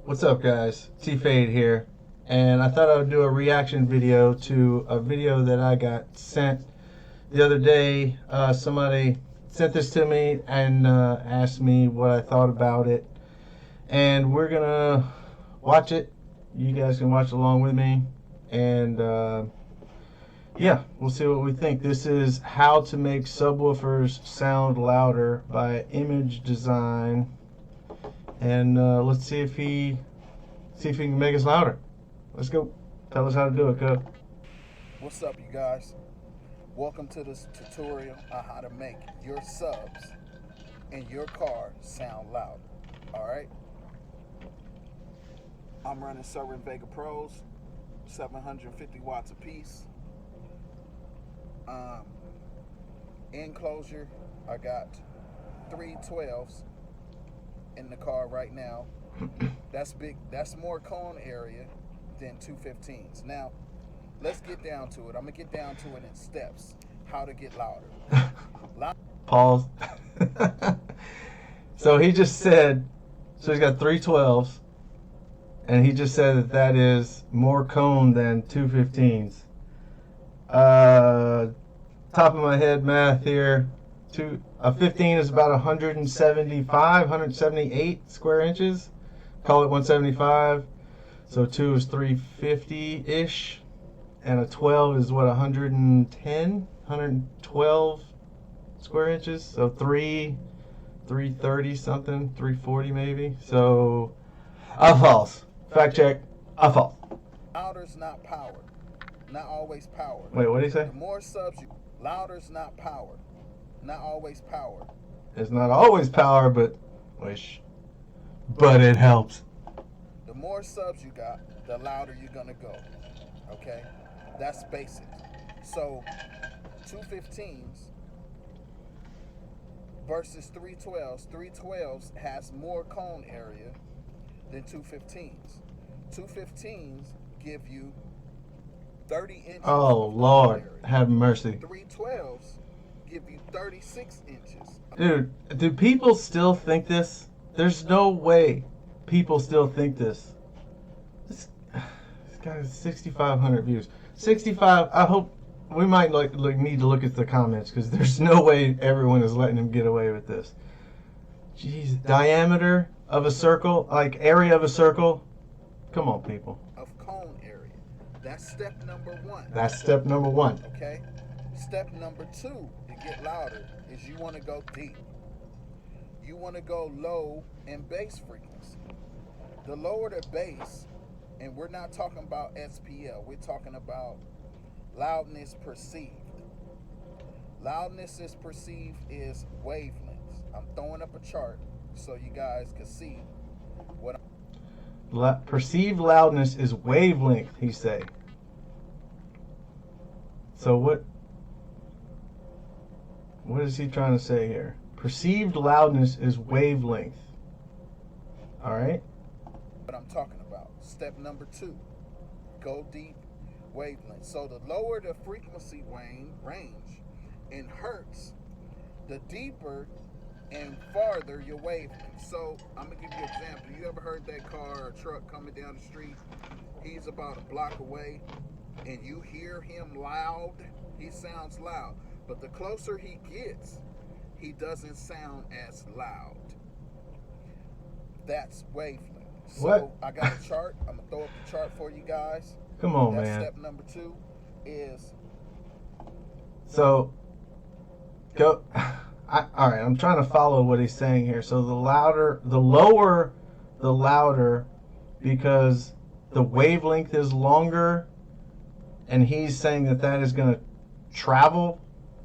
What's up, guys? T-Fade here, and I thought I would do a reaction video to a video that I got sent the other day. Somebody sent this to me and asked me what I thought about it, and we're gonna watch it. You guys can watch along with me, and yeah, we'll see what we think. This is How to Make Subwoofers Sound Louder by Image Design. And let's see if he can make us louder. Let's go. Tell us how to do it, cuz. What's up, you guys? Welcome to this tutorial on how to make your subs in your car sound louder. All right. I'm running Server Vega Pros, 750 watts a piece. Enclosure, I got 3 12s in the car right now. That's big. That's more cone area than 2 15s. Now, let's get down to it. I'm gonna get down to it in steps. How to get louder. Pause. So he just said, so he's got 3 12s, and he just said that that is more cone than 2 15s. Top of my head math here. A 15 is about 178 square inches. Call it 175. So 2 is 350-ish. And a 12 is what, 112 square inches. So 330 something, 340 maybe. So, false. Fact check, false. Louder's not power. Not always power. Wait, what did he say? The more subs you... Louder's not power. Not always power. It's not always power, but it helps. The more subs you got, the louder you're gonna go. Okay, that's basic. So 2 15s versus 3 12s. 3 12s has more cone area than 2 15s. 2 15s give you 30 inches. Oh Lord, have mercy. 3 12s give you 36 inches. Dude, do people still think this? There's no way people still think this. This guy has 6,500 views. 65. I hope we might need to look at the comments, because there's no way everyone is letting him get away with this. Jeez, diameter of a circle, like area of a circle. Come on, people. Of cone area. That's step number 1. That's step number 1. Okay. Step number 2 to get louder is you want to go deep. You want to go low in bass frequency. The lower the bass, and we're not talking about SPL, we're talking about loudness perceived. Loudness is perceived is wavelengths. I'm throwing up a chart so you guys can see what perceived loudness is wavelength, he say. So what is he trying to say here? Perceived loudness is wavelength. All right. What I'm talking about. Step number 2, go deep, wavelength. So the lower the frequency range in hertz, the deeper and farther your wavelength. So I'm gonna give you an example. You ever heard that car or truck coming down the street? He's about a block away, and you hear him loud. He sounds loud, but the closer he gets, he doesn't sound as loud. That's wavelength. So what? I got a chart. I'm gonna throw up the chart for you guys. Come on, That's man. Step number 2 is. So go. All right, I'm trying to follow what he's saying here. So the lower, the louder, because the wavelength is longer, and he's saying that that is going to travel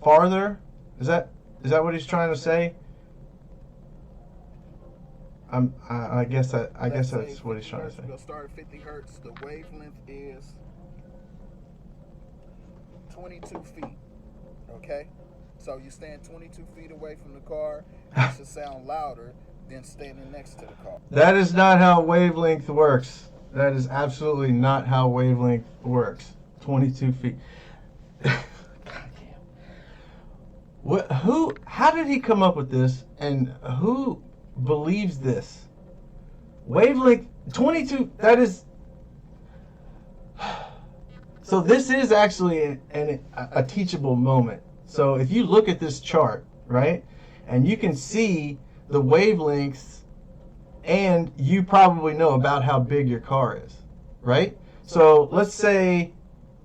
farther. Is that what he's trying to say? I guess that's what he's trying to say. We'll start at 50 hertz. The wavelength is 22 feet. Okay. So you stand 22 feet away from the car, it should sound louder than standing next to the car. That is not how wavelength works. That is absolutely not how wavelength works. 22 feet. God damn. How did he come up with this, and who believes this? Wavelength 22. That is. So this is actually a teachable moment. So if you look at this chart, right, and you can see the wavelengths, and you probably know about how big your car is, right? So let's say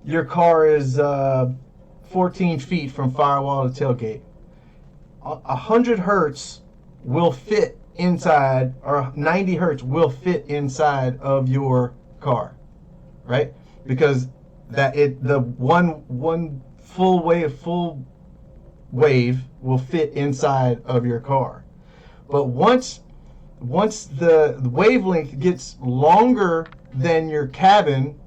your car is 14 feet from firewall to tailgate. 100 hertz will fit inside, or 90 hertz will fit inside of your car, right? Because the one full wave will fit inside of your car. But once the wavelength gets longer than your cabin,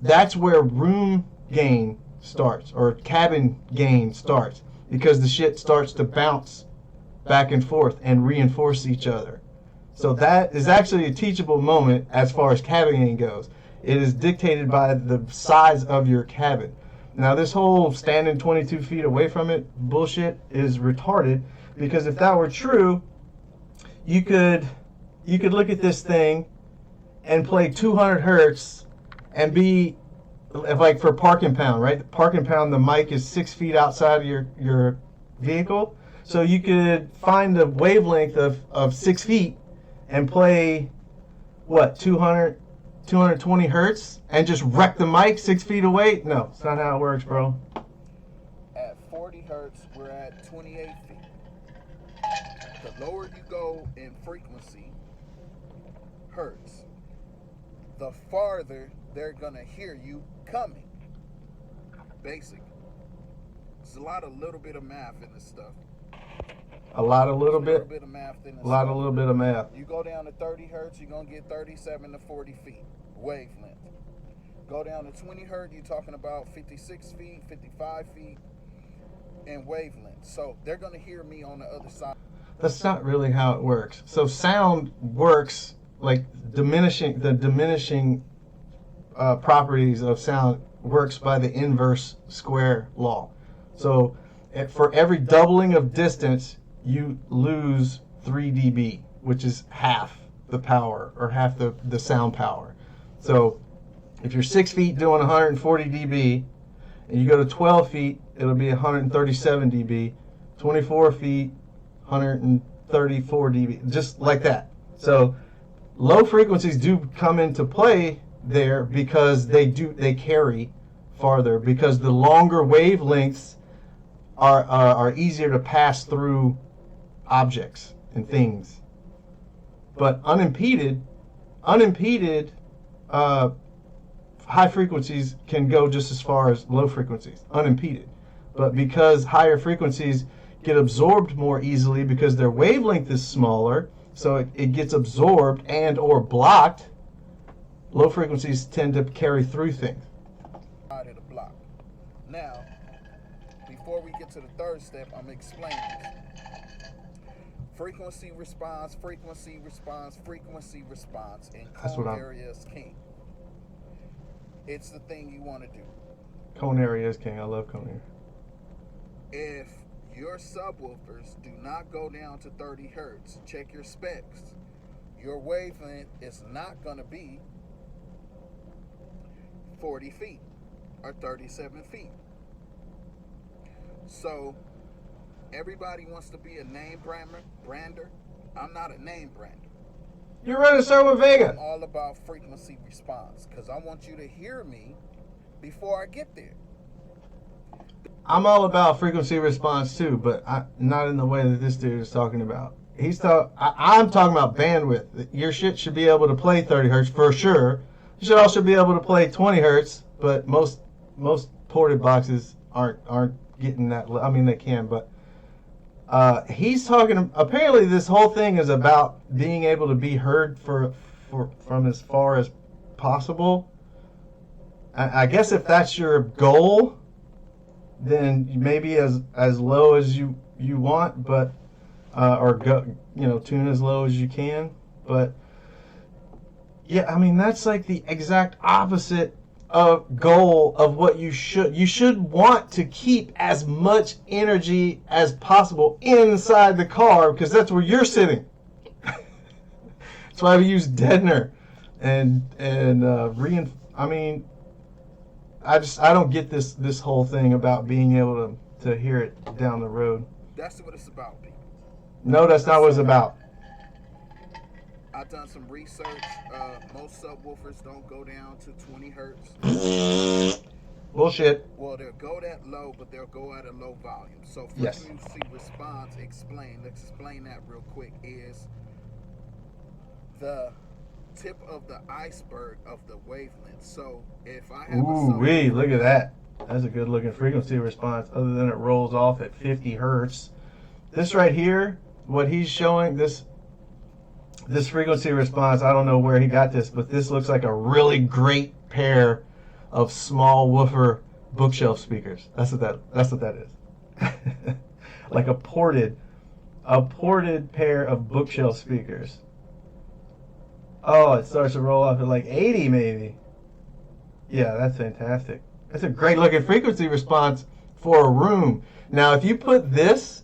that's where room gain starts, or cabin gain starts, because the shit starts to bounce back and forth and reinforce each other. So that is actually a teachable moment as far as cabin gain goes. It is dictated by the size of your cabin. Now, this whole standing 22 feet away from it bullshit is retarded, because if that were true, you could look at this thing and play 200 hertz and be like, for park and pound, right? Park and pound, the mic is 6 feet outside of your vehicle. So you could find the wavelength of 6 feet and play, what, 220 hertz and just wreck the mic 6 feet away? No, it's not how it works, bro. At 40 hertz, we're at 28 feet. The lower you go in frequency, hertz, the farther they're gonna hear you coming. Basic. There's a lot of little bit of math in this stuff. A lot of little bit of math in this a lot stuff. of little bit of math. You go down to 30 hertz, you're gonna get 37 to 40 feet wavelength. Go down to 20 hertz, you're talking about 56 feet, 55 feet in wavelength. So they're gonna hear me on the other side. That's not really how it works. So sound works like diminishing properties of sound works by the inverse square law. So for every doubling of distance, you lose 3 dB, which is half the power, or half the sound power. So if you're 6 feet doing 140 dB, and you go to 12 feet, it'll be 137 dB. 24 feet, 134 dB, just like that. So low frequencies do come into play there, because they carry farther, because the longer wavelengths are easier to pass through objects and things. But unimpeded high frequencies can go just as far as low frequencies, unimpeded. But because higher frequencies get absorbed more easily because their wavelength is smaller, so it gets absorbed and or blocked, low frequencies tend to carry through things. Out of the block. Now, before we get to the third step, I'm explaining this. Frequency response, frequency response, frequency response, and cone area is king. It's the thing you want to do. Cone area is king. I love cone area. If your subwoofers do not go down to 30 hertz, check your specs. Your wavelength is not going to be 40 feet or 37 feet. So everybody wants to be a name brander. I'm not a name brander. You're running Servo Vega. I'm all about frequency response, because I want you to hear me before I get there. I'm all about frequency response too, but not in the way that this dude is talking about. I'm talking about bandwidth. Your shit should be able to play 30 hertz for sure. You should also be able to play 20 hertz, but most ported boxes aren't getting that. I mean, they can, but he's talking. Apparently, this whole thing is about being able to be heard from as far as possible. I guess if that's your goal, then maybe as low as you want, but or go, tune as low as you can. But yeah, I mean, that's like the exact opposite of goal of what you should want to keep as much energy as possible inside the car, because that's where you're sitting. That's why we use deadener and I mean, I don't get this whole thing about being able to hear it down the road. That's what it's about, people. No, that's not what it's about. I've done some research. Most subwoofers don't go down to 20 hertz. Bullshit. Well, they'll go that low, but they'll go at a low volume. So Yes. frequency response, let's explain that real quick, is the tip of the iceberg of the wavelength. So if I have Ooh-wee, look at that. That's a good looking frequency response, other than it rolls off at 50 hertz. This right here, what he's showing, this frequency response, I don't know where he got this, but this looks like a really great pair of small woofer bookshelf speakers. That's what that is. Like a ported pair of bookshelf speakers. Oh, it starts to roll off at like 80 maybe. Yeah, that's fantastic. That's a great looking frequency response for a room. Now, if you put this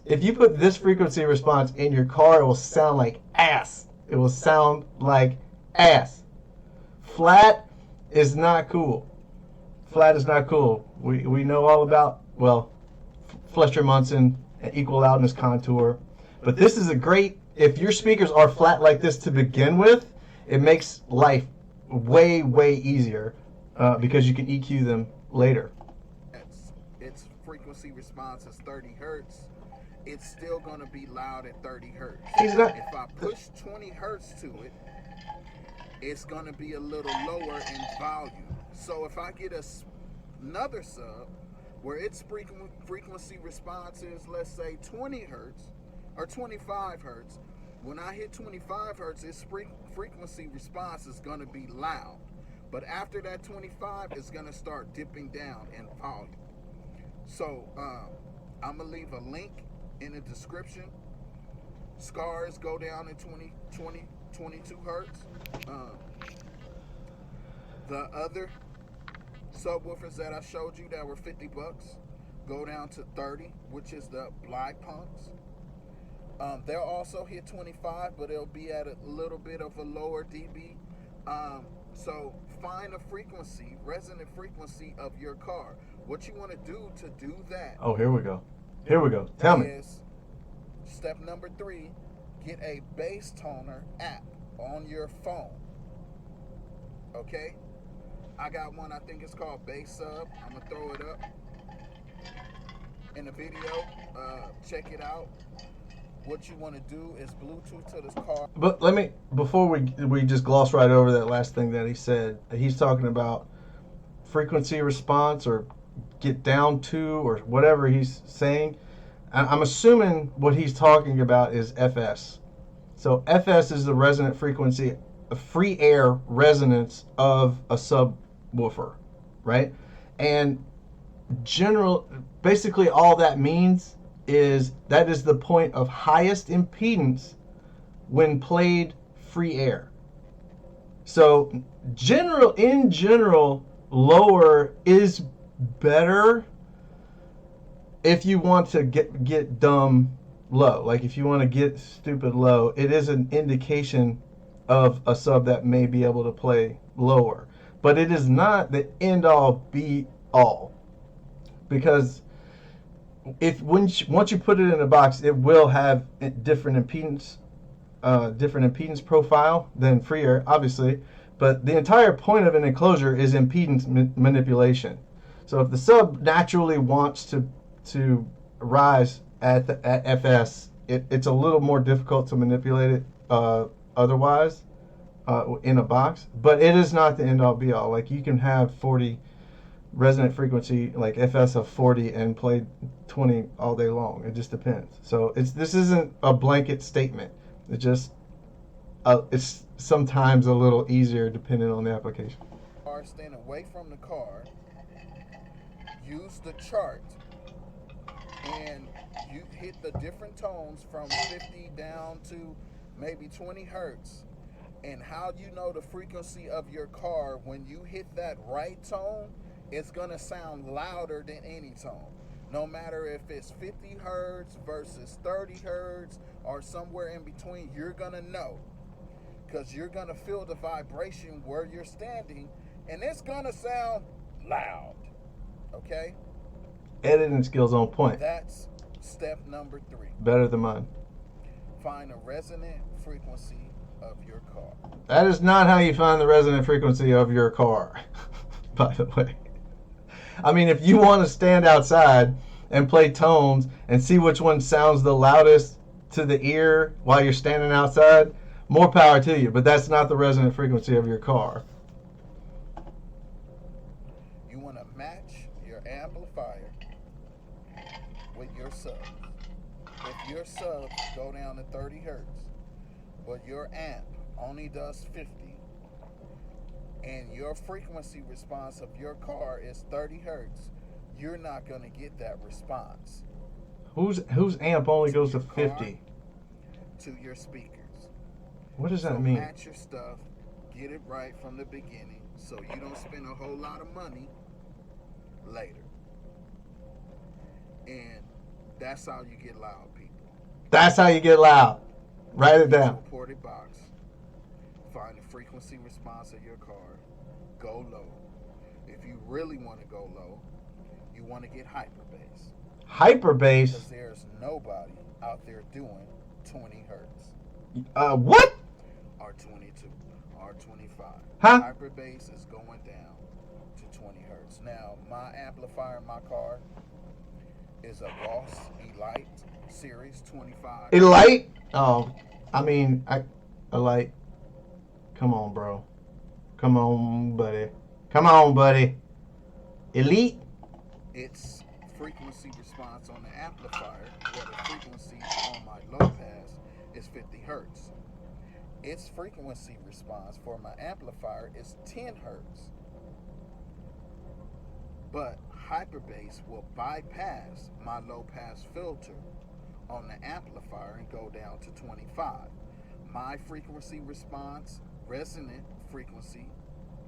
frequency response in your car, it will sound like ass. It will sound like ass. Flat is not cool. Flat is not cool. We know all about, well, Fletcher Munson and equal loudness contour. But this is a great, if your speakers are flat like this to begin with, it makes life way, way easier because you can EQ them later. Its frequency response is 30 hertz. It's still going to be loud at 30 hertz. If I push 20 hertz to it, it's going to be a little lower in volume. So if I get another sub where its frequency response is, let's say, 20 hertz or 25 hertz, when I hit 25 hertz, its frequency response is going to be loud. But after that 25, it's going to start dipping down in volume. So I'm going to leave a link in the description. Scars go down in 22 hertz. The other subwoofers that I showed you that were $50 go down to 30, which is the Black Punks. They'll also hit 25, but it'll be at a little bit of a lower dB. So find a frequency, resonant frequency of your car. What you want to do that. Oh, here we go. Tell me. Step number 3, get a bass toner app on your phone. Okay? I got one, I think it's called Bass Sub. I'm going to throw it up in the video. Check it out. What you want to do is Bluetooth to this car. But before we just gloss right over that last thing that he said, he's talking about frequency response or get down to or whatever he's saying. I'm assuming what he's talking about is FS. So FS is the resonant frequency, a free air resonance of a subwoofer, right? And basically all that means is that is the point of highest impedance when played free air. So in general, lower is better if you want to get dumb low. Like if you want to get stupid low, it is an indication of a sub that may be able to play lower. But it is not the end all be all, because once you put it in a box, it will have a different impedance profile than free air, obviously. But the entire point of an enclosure is impedance manipulation. So if the sub naturally wants to rise at FS, it's a little more difficult to manipulate it otherwise in a box. But it is not the end all be all. Like you can have 40 resonant frequency, like FS of 40, and play 20 all day long. It just depends. So this isn't a blanket statement. It just it's sometimes a little easier depending on the application. Stand away from the car. Use the chart, and you hit the different tones from 50 down to maybe 20 hertz. And how do you know the frequency of your car? When you hit that right tone, it's going to sound louder than any tone. No matter if it's 50 hertz versus 30 hertz or somewhere in between, you're going to know. because you're going to feel the vibration where you're standing, and it's going to sound loud. Okay? Editing skills on point. That's step number 3. Better than mine. Find a resonant frequency of your car. That is not how you find the resonant frequency of your car, by the way. I mean, if you want to stand outside and play tones and see which one sounds the loudest to the ear while you're standing outside, more power to you. But that's not the resonant frequency of your car. You want to match your amplifier with your subs. If your subs go down to 30 hertz, but your amp only does 50, and your frequency response of your car is 30 hertz, you're not going to get that response. Whose amp only goes to 50? To your speakers. What does that So mean? match your stuff, get it right from the beginning, so you don't spend a whole lot of money later. And that's how you get loud, people. That's how you get loud. Write it down. Use a ported box. Find the frequency response of your car. Go low. If you really want to go low, you want to get hyper bass. Hyper bass? Because there's nobody out there doing 20 hertz. What? Or 22. Or 25. Huh? Hyper bass is going down to 20 hertz. Now, my amplifier in my car is a Ross Elite Series 25. Elite? Oh, I mean, Elite. Come on, bro. Come on, buddy. Come on, buddy. Elite? Its frequency response on the amplifier, or the frequency on my low pass, is 50 hertz. Its frequency response for my amplifier is 10 hertz. But hyperbass will bypass my low pass filter on the amplifier and go down to 25. My frequency response, resonant frequency,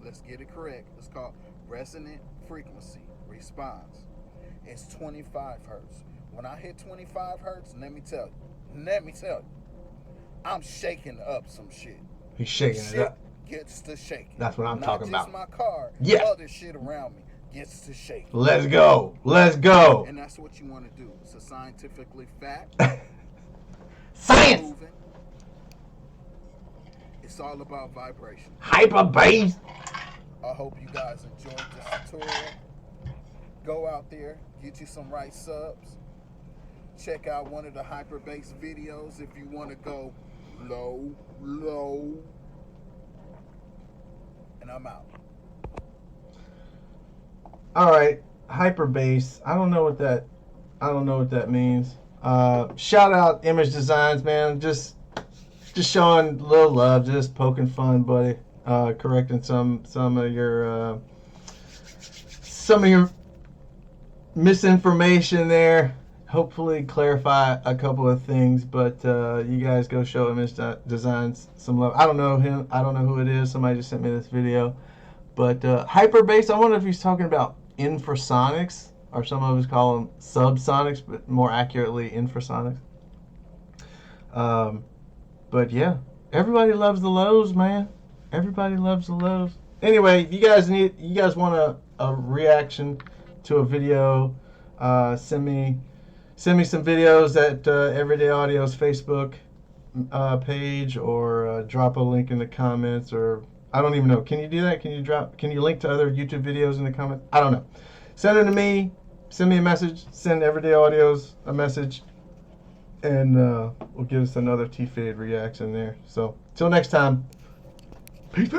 let's get it correct, it's called resonant frequency response, it's 25 hertz. When I hit 25 hertz, let me tell you, I'm shaking up some shit. He's shaking Shit it up. gets to shaking. That's what I'm talking about. Not just my car, Yeah. other shit around me gets to shaking. Let's go. Let's go. And that's what you want to do. It's a scientifically fact. Science. Proven. It's all about vibration. Hyper bass. I hope you guys enjoyed this tutorial. Go out there, get you some right subs. Check out one of the hyper bass videos if you want to go low. And I'm out. All right, hyper bass. I don't know what that means. Shout out Image Designs, man. Just showing a little love, just poking fun, buddy. Correcting some of your misinformation there. Hopefully clarify a couple of things, but you guys go show Image Designs some love. I don't know him. I don't know who it is. Somebody just sent me this video. But hyper bass, I wonder if he's talking about infrasonics, or some of us call them subsonics, but more accurately infrasonics. But yeah, everybody loves the lows, man. Everybody loves the lows. Anyway, if you guys want a reaction to a video, send me some videos at Everyday Audio's Facebook page, or drop a link in the comments, or I don't even know. Can you do that? Can you link to other YouTube videos in the comments? I don't know. Send it to me. Send me a message. Send Everyday Audios a message, and we'll give us another T-Fade reaction there. So, till next time. Peace.